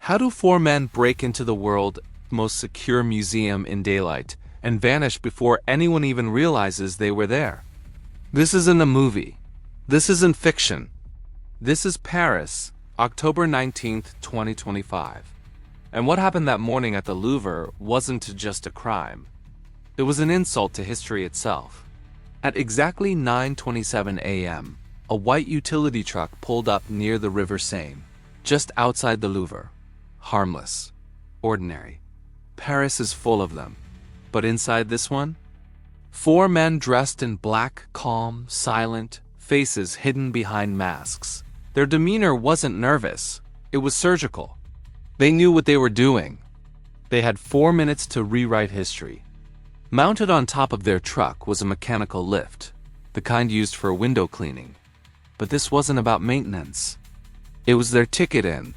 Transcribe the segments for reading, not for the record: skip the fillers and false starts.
How do four men break into the world's most secure museum in daylight and vanish before anyone even realizes they were there? This isn't a movie. This isn't fiction. This is Paris, October 19th, 2025. And what happened that morning at the Louvre wasn't just a crime. It was an insult to history itself. At exactly 9:27 a.m., a white utility truck pulled up near the River Seine, just outside the Louvre. Harmless. Ordinary. Paris is full of them. But inside this one? Four men dressed in black, calm, silent, faces hidden behind masks. Their demeanor wasn't nervous. It was surgical. They knew what they were doing. They had 4 minutes to rewrite history. Mounted on top of their truck was a mechanical lift, the kind used for window cleaning. But this wasn't about maintenance. It was their ticket in.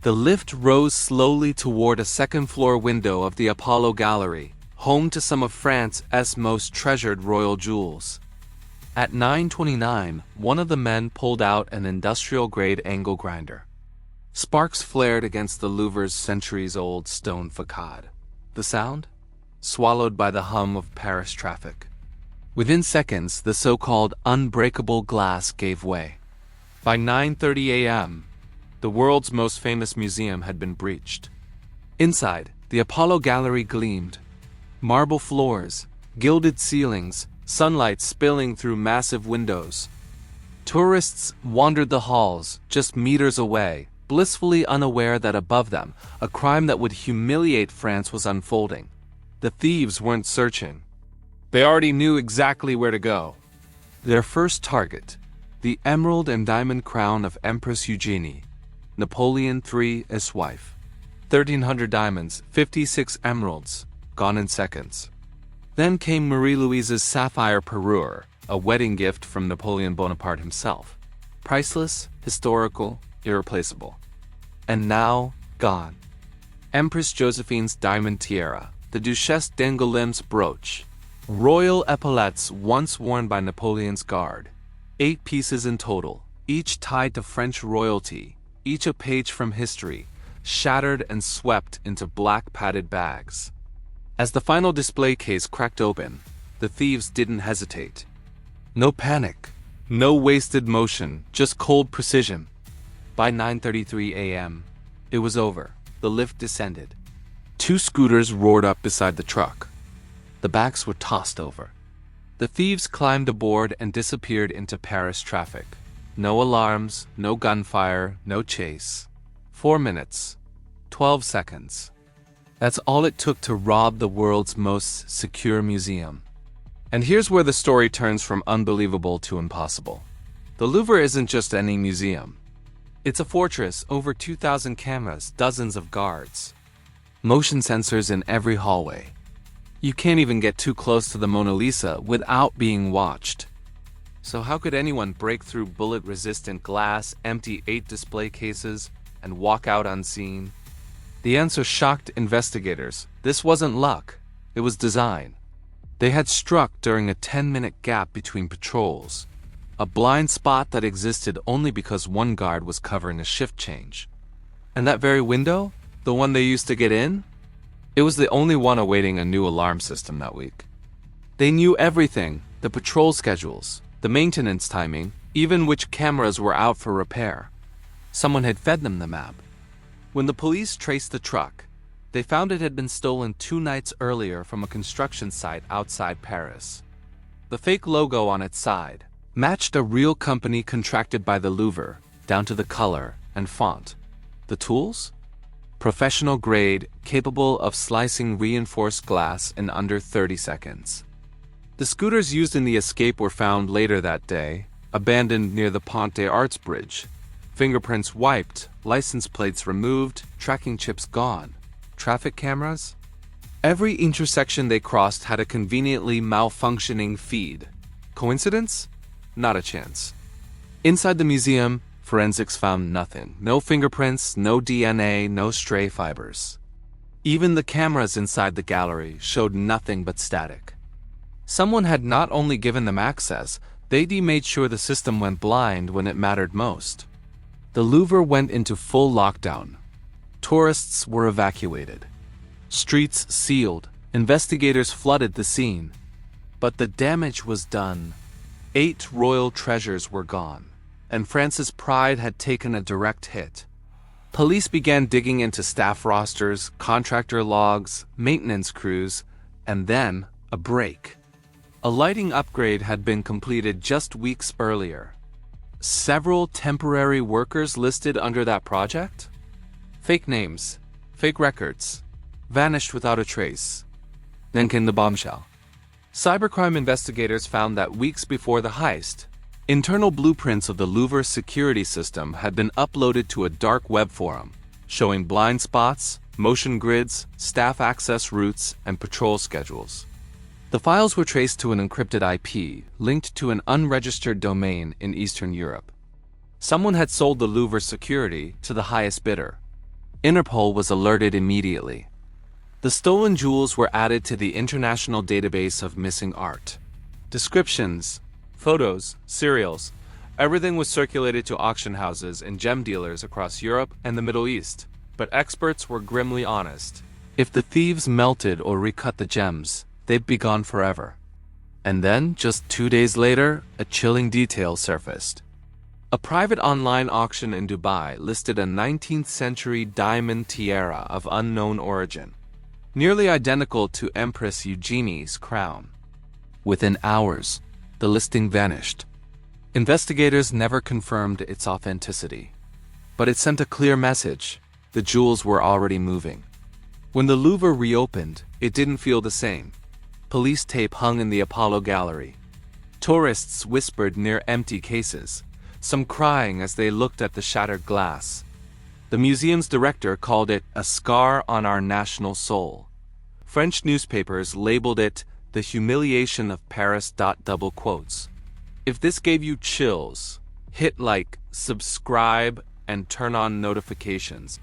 The lift rose slowly toward a second-floor window of the Apollo Gallery, home to some of France's most treasured royal jewels. At 9:29, one of the men pulled out an industrial-grade angle grinder. Sparks flared against the Louvre's centuries-old stone facade. The sound? Swallowed by the hum of Paris traffic. Within seconds, the so-called unbreakable glass gave way. By 9:30 a.m., the world's most famous museum had been breached. Inside, the Apollo Gallery gleamed. Marble floors, gilded ceilings, sunlight spilling through massive windows. Tourists wandered the halls, just meters away, blissfully unaware that above them, a crime that would humiliate France was unfolding. The thieves weren't searching. They already knew exactly where to go. Their first target, the emerald and diamond crown of Empress Eugénie, Napoleon III's wife. 1,300 diamonds, 56 emeralds, gone in seconds. Then came Marie-Louise's sapphire parure, a wedding gift from Napoleon Bonaparte himself. Priceless, historical, irreplaceable. And now, gone. Empress Josephine's diamond tiara, the Duchesse d'Angoulême's brooch, royal epaulettes once worn by Napoleon's guard. 8 pieces in total, each tied to French royalty, each a page from history, shattered and swept into black padded bags. As the final display case cracked open, the thieves didn't hesitate. No panic, no wasted motion, just cold precision. By 9:33 a.m., it was over. The lift descended. 2 scooters roared up beside the truck. The backs were tossed over. The thieves climbed aboard and disappeared into Paris traffic. No alarms, no gunfire, no chase. 4 minutes, 12 seconds. That's all it took to rob the world's most secure museum. And here's where the story turns from unbelievable to impossible. The Louvre isn't just any museum. It's a fortress, over 2,000 cameras, dozens of guards. Motion sensors in every hallway. You can't even get too close to the Mona Lisa without being watched. So how could anyone break through bullet-resistant glass, empty 8 display cases, and walk out unseen? The answer shocked investigators. This wasn't luck. It was design. They had struck during a 10-minute gap between patrols. A blind spot that existed only because one guard was covering a shift change. And that very window, the one they used to get in, it was the only one awaiting a new alarm system that week. They knew everything, the patrol schedules, the maintenance timing, even which cameras were out for repair. Someone had fed them the map. When the police traced the truck, they found it had been stolen 2 nights earlier from a construction site outside Paris. The fake logo on its side matched a real company contracted by the Louvre, down to the color and font. The tools? Professional grade, capable of slicing reinforced glass in under 30 seconds. The scooters used in the escape were found later that day, abandoned near the Pont des Arts bridge. Fingerprints wiped, license plates removed, tracking chips gone. Traffic cameras? Every intersection they crossed had a conveniently malfunctioning feed. Coincidence? Not a chance. Inside the museum, forensics found nothing. No fingerprints, no DNA, no stray fibers. Even the cameras inside the gallery showed nothing but static. Someone had not only given them access, they made sure the system went blind when it mattered most. The Louvre went into full lockdown. Tourists were evacuated. Streets sealed. Investigators flooded the scene. But the damage was done. 8 royal treasures were gone, and France's pride had taken a direct hit. Police began digging into staff rosters, contractor logs, maintenance crews, and then a break. A lighting upgrade had been completed just weeks earlier. Several temporary workers listed under that project? Fake names, fake records, vanished without a trace. Then came the bombshell. Cybercrime investigators found that weeks before the heist, internal blueprints of the Louvre security system had been uploaded to a dark web forum, showing blind spots, motion grids, staff access routes, and patrol schedules. The files were traced to an encrypted IP linked to an unregistered domain in Eastern Europe. Someone had sold the Louvre security to the highest bidder. Interpol was alerted immediately. The stolen jewels were added to the international database of missing art. Descriptions, photos, serials, everything was circulated to auction houses and gem dealers across Europe and the Middle East. But experts were grimly honest. If the thieves melted or recut the gems, they'd be gone forever. And then, just 2 days later, a chilling detail surfaced. A private online auction in Dubai listed a 19th century diamond tiara of unknown origin, nearly identical to Empress Eugenie's crown. Within hours, the listing vanished. Investigators never confirmed its authenticity, but it sent a clear message: the jewels were already moving. When the Louvre reopened, it didn't feel the same. Police tape hung in the Apollo Gallery. Tourists whispered near empty cases, some crying as they looked at the shattered glass. The museum's director called it a scar on our national soul. French newspapers labeled it the humiliation of Paris. Double quotes. If this gave you chills, hit like, subscribe, and turn on notifications.